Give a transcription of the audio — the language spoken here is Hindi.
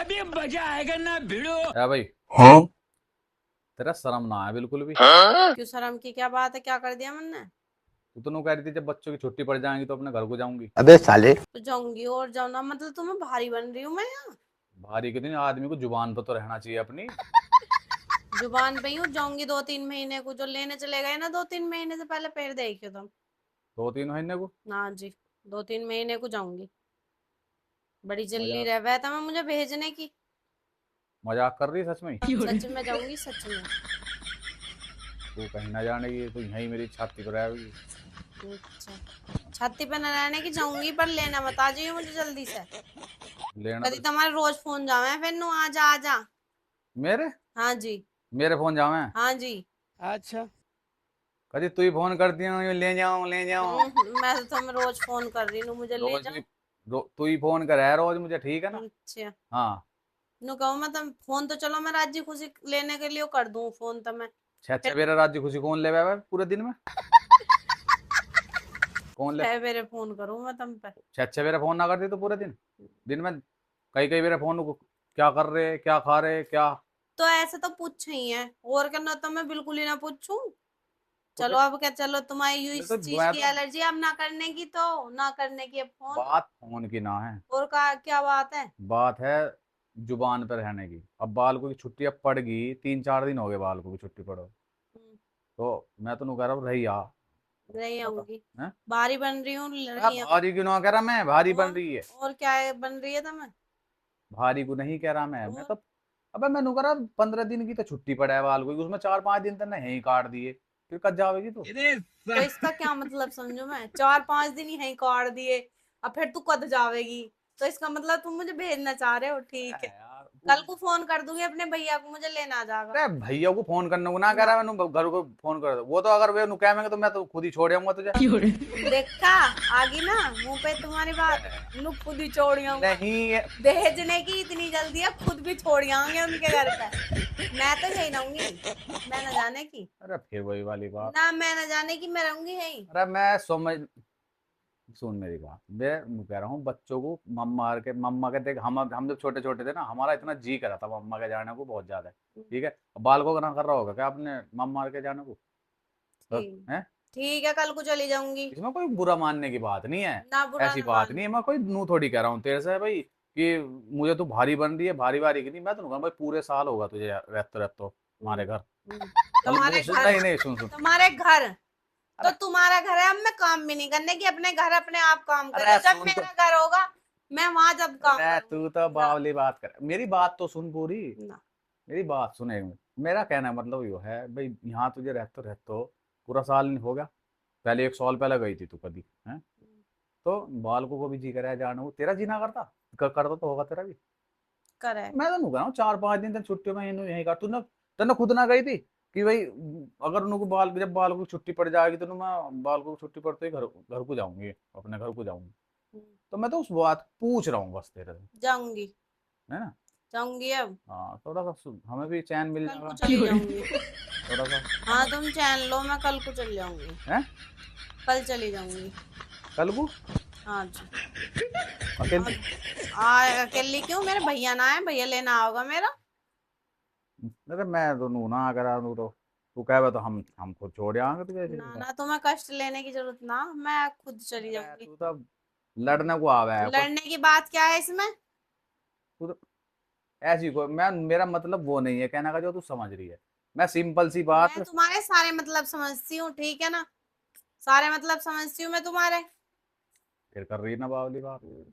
अभी मजा आएगा ना भिड़ो। है भाई। हाँ। तेरा शर्म ना है बिल्कुल भी। क्यों शर्म की क्या बात है? क्या कर दिया मैंने? तू तो कह रही थी जब बच्चों की छुट्टी पड़ जाएंगी तो अपने घर को जाऊंगी। अबे साले। तो जाऊंगी और जाऊँ ना, मतलब तुम्हें भारी बन रही हूँ मैं यहाँ? भारी के दिन आदमी को जुबान पर तो रहना चाहिए अपनी। जुबान पे ही हूँ, जाऊंगी 2-3 महीने को। जो लेने चले गए ना 2-3 महीने से पहले, फिर देखियो तुम। 2-3 महीने को। ना जी, 2-3 महीने को जाऊंगी। बड़ी जल्दी मजाक रह है तुम्हें मुझे भेजने की। मजाक कर रही है सच में? सच में जाऊंगी, सच में। तू कहीं ना जाने की, तू यहीं मेरी छाती पर रहेगी। अच्छा, छाती पे न रहने की जाऊंगी, पर लेना बता जाइए मुझे जल्दी से। लेना कभी तो तुम्हारे रोज फोन जावे फिर नु, आजा आजा। मेरे हाँ जी। मेरे फोन जावे। हाँ जी। अच्छा कभी तू ही फोन करती है ले जाऊं ले जाऊं। मैं तो तुम्हें रोज फोन कर रही हूँ, मुझे ले रोज जाओ। भी तू ही फोन कर है रोज मुझे, ठीक है ना? अच्छा। हाँ। नु कहूँ मैं, तुम फोन तो चलो मैं राजी खुशी लेने के लिए कर दूं फोन तो मैं। छह छह फिर बेरा राज्य खुशी कौन ले पूरे दिन में? कौन ले? 6 बेरे फोन करूँ मैं तुम पे? छह छह बेरा फोन ना करती तो पूरे दिन दिन में कई कई बेरा फोन को क्या कर रहे, क्या खा रहे, क्या? तो ऐसे तो पूछ ही है, और करना तो मैं बिल्कुल ही ना पूछूं। तो चलो फिर अब क्या, चलो तुम्हारी मैं इस चीज मैं की तो एलर्जी अब ना करने की, तो ना करने की अब फोन। बात फोन की ना है। और का क्या बात है? बात है जुबान पर रहने की। अब बालकों की छुट्टी अब पड़ गई, 3-4 दिन हो गए बालकों की छुट्टी पड़ो। हम्म, तो मैं तो कह रहा हूँ रही आ। नहीं बता आऊंगी। हैं? भारी बन रही हूँ, अब लड़की आऊं। भारी क्यों ना कह रहा मैं, भारी बन रही है। और क्या है, बन रही है तुम्हें? भारी को नहीं कह रहा मैं और तो। अबे मैं कह रहा 15 दिन की तो छुट्टी पड़ा है बालकों की, उसमें 4-5 दिन तो नहीं काट दिए, फिर कब जावेगी तू? अरे तो इसका क्या मतलब समझू मैं? 4-5 दिन ही यहीं काट दिए, अब फिर तू कद जावेगी? तो इसका मतलब तुम मुझे भेजना चाह रहे हो? ठीक है, यार कल को फोन कर दूंगी अपने भैया को, मुझे लेना आ जाएगा। अरे भैया को फोन करने को ना कह ना, रहा मैंने, घर को फोन कर दो। वो तो अगर वे नु कहेंगे तो मैं तो खुद ही छोड़ आऊंगा तुझे। देखा? आगी ना मुंह पे तुम्हारी बात। नु खुद ही छोड़ आऊंगा? नहीं। भेजने की इतनी जल्दी है, खुद भी छोड़ आऊंगे उनके घर पे। मैं तो यही रहूंगी, मैं न जाने की। अरे फिर वही वाली बात। ना, मैं न जाने की, मैं रहूंगी यही। अरे मैं समझ, सुन मेरी बात, मैं कह रहा हूँ बच्चों को मम्मा के देख, हम जब छोटे छोटे थे ना, हमारा इतना जी करा था मम्मा के जाने को बहुत ज्यादा। ठीक है, अब बालकों का ना कर रहा होगा क्या आपने मम्मा के जाने को? तो ठीक, है ठीक है, कल को चली जाऊंगी। इसमें कोई बुरा मानने की बात नहीं है। ना बुरा ऐसी न बात मान। नहीं है, मैं कोई नू थोड़ी कह रहा हूँ तेरे से भाई कि मुझे तू भारी बन रही है, भारी भारी की नहीं। मैं तो कहूँ भाई पूरे साल होगा तुझे रहते रहते हम्म, हमारे घर। कल तुम्हारे घर, नहीं नहीं, सुन सुन। तुम्हारे घर, तो अरे तुम्हारा घर है, अब मैं काम भी नहीं करने की, अपने घर अपने आप काम करे। अरे जब सुन तो। मेरा घर होगा मैं वहां जब काम अरे तू तो करूंगी ना। बावली बात कर, मेरी बात तो सुन पूरी। ना। मेरी बात सुने। मेरा कहना मतलब यो है भाई, यहाँ तुझे रहते रहते हो पूरा साल नहीं हो गया। पहले 1 साल पहले गई थी तू कभी है? तो बालकों को भी जी करे जाने को, तेरा जी ना करता? करता तो होगा तेरा भी। करे। मैं तो कह रहा हूँ 4-5 दिन तक छुट्टियों में इन्हों यही कर, तू ना तूने खुद ना गई थी कि भाई अगर उनको जब बाल को छुट्टी पड़ जाएगी तो मैं बाल को छुट्टी पड़ते ही घर घर को जाऊंगी, अपने घर को जाऊंगी। तो मैं तो उस बात पूछ रहा हूँ बस तेरे से, जाऊंगी, है ना? जाऊंगी अब। हाँ थोड़ा सा हमें भी चैन मिल कल को जाएगा चली जाऊंगी। थोड़ा सा। हाँ तुम चैन लो, मैं कल को चली जाऊंगी। है? कल चली जाऊंगी। कल को हाँ जी। अकेले? अकेली क्यों? मेरे भैया ना है, भैया लेना होगा मेरा। अरे मैं तो नू ना करा नू तो, तू कहे तो हम खुद छोड़ आएंगे तुझे ऐसे ना ही। ना, तुम्हें कष्ट लेने की जरूरत ना, मैं खुद चली अरे जाऊंगी। तू तो लड़ने को आवे है कुछ। लड़ने की बात क्या है इसमें? तू तो ऐसी कोई, मैं मेरा मतलब वो नहीं है कहने का जो तू समझ रही है। मैं सिंपल सी मैं बात। तुम्हारे सारे मतलब समझती हूँ, ठीक है ना? सारे मतलब समझती हूँ मैं तुम्हारे। फिर कर रही है ना बावली बात।